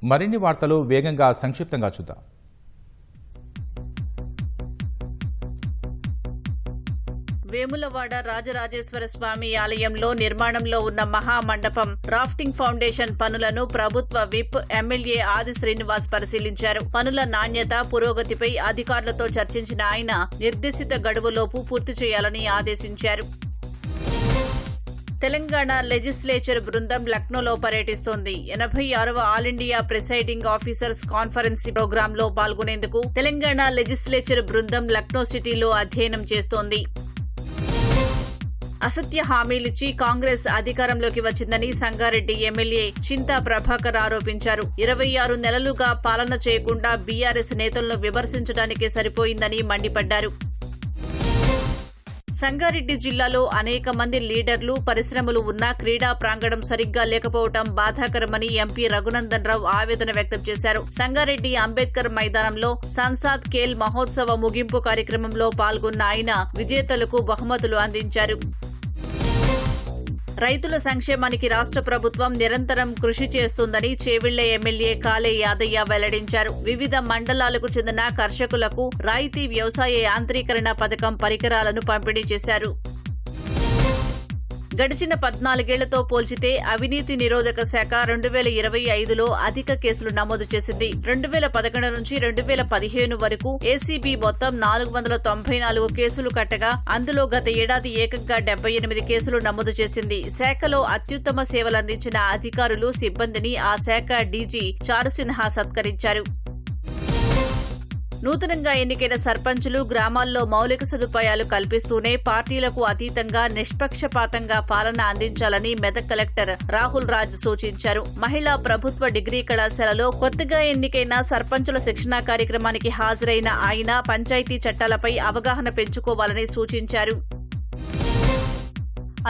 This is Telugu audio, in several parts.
మరిన్ని వార్తలు వేగంగా సంక్షిప్తంగా చూద్దాం. వేములవాడ రాజరాజేశ్వర స్వామి ఆలయంలో నిర్మాణంలో ఉన్న మహామండపం రాఫ్టింగ్ ఫౌండేషన్ పనులను ప్రభుత్వ విప్ ఎమ్మెల్యే ఆది శ్రీనివాస్ పరిశీలించారు. పనుల నాణ్యత, పురోగతిపై అధికారులతో చర్చించిన ఆయన నిర్దేశిత గడువులోపు పూర్తి చేయాలని ఆదేశించారు. తెలంగాణ లెజిస్లేచర్ బృందం లక్నోలో పర్యటిస్తోంది. 86వ all India presiding officers conference ప్రోగ్రాంలో పాల్గొనేందుకు తెలంగాణ లెజిస్లేచర్ బృందం లక్నో సిటీలో అధ్యయనం చేస్తోంది. అసత్య హామీలిచ్చి కాంగ్రెస్ అధికారంలోకి వచ్చిందని సంగారెడ్డి ఎమ్మెల్యే చింతా ప్రభాకర్ ఆరోపించారు. 26 నెలలుగా పాలన చేయకుండా బీఆర్ఎస్ నేతలను విమర్శించడానికే సరిపోయిందని మండిపడ్డారు. సంగారెడ్డి జిల్లాలో అనేక మంది లీడర్లు, పరిశ్రమలు ఉన్నా క్రీడా ప్రాంగణం సరిగ్గా లేకపోవడం బాధాకరమని ఎంపీ రఘునందన్ రావు ఆవేదన వ్యక్తం చేశారు. సంగారెడ్డి అంబేద్కర్ మైదానంలో సంసాద్ ఖేల్ మహోత్సవ ముగింపు కార్యక్రమంలో పాల్గొన్న ఆయన విజేతలకు బహుమతులు అందించారు. రైతుల సంక్షేమానికి రాష్ట్ర ప్రభుత్వం నిరంతరం కృషి చేస్తుందని చేవెళ్ల ఎమ్మెల్యే కాలే యాదయ్య వెల్లడించారు. వివిధ మండలాలకు చెందిన కర్షకులకు రాయితీ వ్యవసాయ యాంత్రీకరణ పథకం పరికరాలను పంపిణీ చేశారు. గడిచిన 14 ఏళ్లతో పోల్చితే అవినీతి నిరోధక శాఖ 2025లో అధిక కేసులు నమోదు చేసింది. 2011 నుంచి 2015 వరకు ఏసీబీ మొత్తం 494 కేసులు కట్టగా అందులో గత ఏడాది ఏకంగా 78 కేసులు నమోదు చేసింది. శాఖలో అత్యుత్తమ సేవలందించిన అధికారులు, సిబ్బందిని ఆ శాఖ డీజీ చారుసిన్హా సత్కరించారు. నూతనంగా ఎన్నికైన సర్పంచులు గ్రామాల్లో మౌలిక సదుపాయాలు కల్పిస్తూనే పార్టీలకు అతీతంగా నిష్పక్షపాతంగా పాలన అందించాలని మెదక్ కలెక్టర్ రాహుల్ రాజ్ సూచించారు. మహిళా ప్రభుత్వ డిగ్రీ కళాశాలలో కొత్తగా ఎన్నికైన సర్పంచుల శిక్షణా కార్యక్రమానికి హాజరైన ఆయన పంచాయతీ చట్టాలపై అవగాహన పెంచుకోవాలని సూచించారు.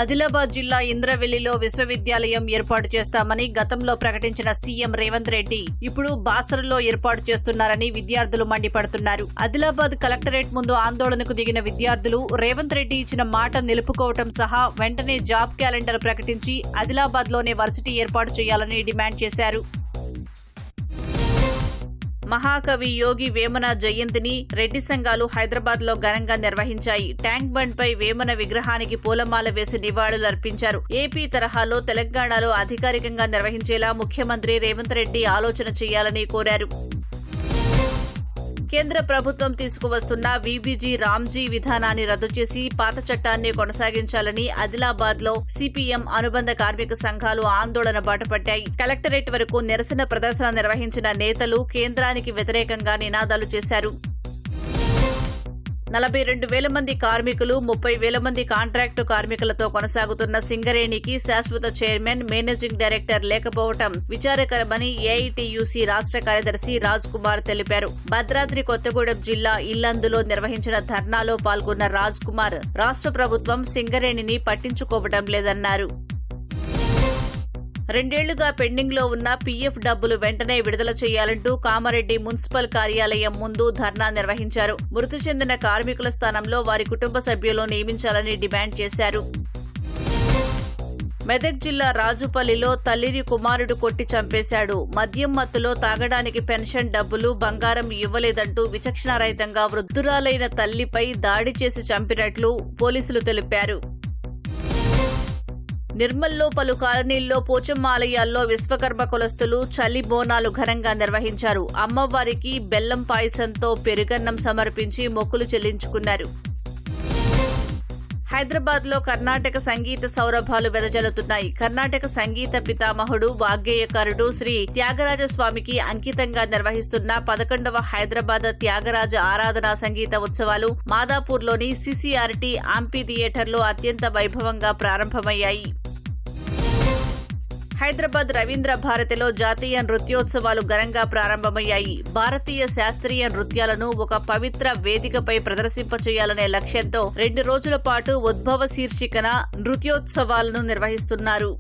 ఆదిలాబాద్ జిల్లా ఇంద్రవెల్లిలో విశ్వవిద్యాలయం ఏర్పాటు చేస్తామని గతంలో ప్రకటించిన సీఎం రేవంత్ రెడ్డి ఇప్పుడు బాసరలో ఏర్పాటు చేస్తున్నారని విద్యార్థులు మండిపడుతున్నారు. ఆదిలాబాద్ కలెక్టరేట్ ముందు ఆందోళనకు దిగిన విద్యార్థులు రేవంత్ రెడ్డి ఇచ్చిన మాట నిలుపుకోవటం సహా వెంటనే జాబ్ క్యాలెండర్ ప్రకటించి ఆదిలాబాద్లోనే వర్సిటీ ఏర్పాటు చేయాలని డిమాండ్ చేశారు. మహాకవి యోగి వేమన జయంతిని రెడ్డి సంఘాలు హైదరాబాద్ లో ఘనంగా నిర్వహించాయి. ట్యాంక్ బండ్ పై వేమన విగ్రహానికి పూలమాల వేసి నివాళులర్పించారు. ఏపీ తరహాలో తెలంగాణలో అధికారికంగా నిర్వహించేలా ముఖ్యమంత్రి రేవంత్ రెడ్డి ఆలోచన చేయాలని కోరారు. కేంద్ర ప్రభుత్వం తీసుకువస్తున్న వీబీజీ రామ్జీ విధానాన్ని రద్దు చేసి పాత చట్టాన్ని కొనసాగించాలని ఆదిలాబాద్ లో సిపిఎం అనుబంధ కార్మిక సంఘాలు ఆందోళన బాటపట్టాయి. కలెక్టరేట్ వరకు నిరసన ప్రదర్శన నిర్వహించిన నేతలు కేంద్రానికి వ్యతిరేకంగా నినాదాలు చేశారు. 42,000 మంది కార్మికులు, 30,000 మంది కాంట్రాక్టు కార్మికులతో కొనసాగుతున్న సింగరేణికి శాశ్వత చైర్మన్, మేనేజింగ్ డైరెక్టర్ లేకపోవడం విచారకరమని ఏఐటీయూసీ రాష్ట్ర కార్యదర్శి రాజ్ కుమార్ తెలిపారు. భద్రాద్రి కొత్తగూడెం జిల్లా ఇల్లందులో నిర్వహించిన ధర్నాలో పాల్గొన్న రాజ్ కుమార్ రాష్ట్ర ప్రభుత్వం సింగరేణిని పట్టించుకోవడం లేదన్నారు. 2 ఏళ్లుగా పెండింగ్ లో ఉన్న పీఎఫ్ డబ్బులు వెంటనే విడుదల చేయాలంటూ కామారెడ్డి మున్సిపల్ కార్యాలయం ముందు ధర్నా నిర్వహించారు. మృతి చెందిన కార్మికుల స్థానంలో వారి కుటుంబ సభ్యులను నియమించాలని డిమాండ్ చేశారు. మెదక్ జిల్లా రాజుపల్లిలో తల్లిని కుమారుడు కొట్టి చంపేశాడు. మద్యం మత్తులో తాగడానికి పెన్షన్ డబ్బులు, బంగారం ఇవ్వలేదంటూ విచక్షణారహితంగా వృద్ధురాలైన తల్లిపై దాడి చేసి చంపినట్లు పోలీసులు తెలిపారు. నిర్మల్లో పలు కాలనీల్లో పోచమ్మ ఆలయాల్లో విశ్వకర్మ కులస్తులు చలి బోనాలు ఘనంగా నిర్వహించారు. అమ్మవారికి బెల్లం పాయసంతో పెరుగన్నం సమర్పించి మొక్కులు చెల్లించుకున్నారు. హైదరాబాద్ లో కర్ణాటక సంగీత సౌరభాలు వెదజల్లుతున్నాయి. కర్ణాటక సంగీత పితామహుడు, వాగ్గేయకారుడు శ్రీ త్యాగరాజస్వామికి అంకితంగా నిర్వహిస్తున్న 11వ హైదరాబాద్ త్యాగరాజ ఆరాధనా సంగీత ఉత్సవాలు మాదాపూర్లోని సిసిఆర్టీ ఆంపీ థియేటర్లో అత్యంత వైభవంగా ప్రారంభమయ్యాయి. హైదరాబాద్ రవీంద్ర భారతిలో జాతీయ నృత్యోత్సవాలు ఘనంగా ప్రారంభమయ్యాయి. భారతీయ శాస్త్రీయ నృత్యాలను ఒక పవిత్ర వేదికపై ప్రదర్శింపచేయాలనే లక్ష్యంతో 2 రోజుల పాటు ఉద్భవ శీర్షికన నృత్యోత్సవాలను నిర్వహిస్తున్నారు.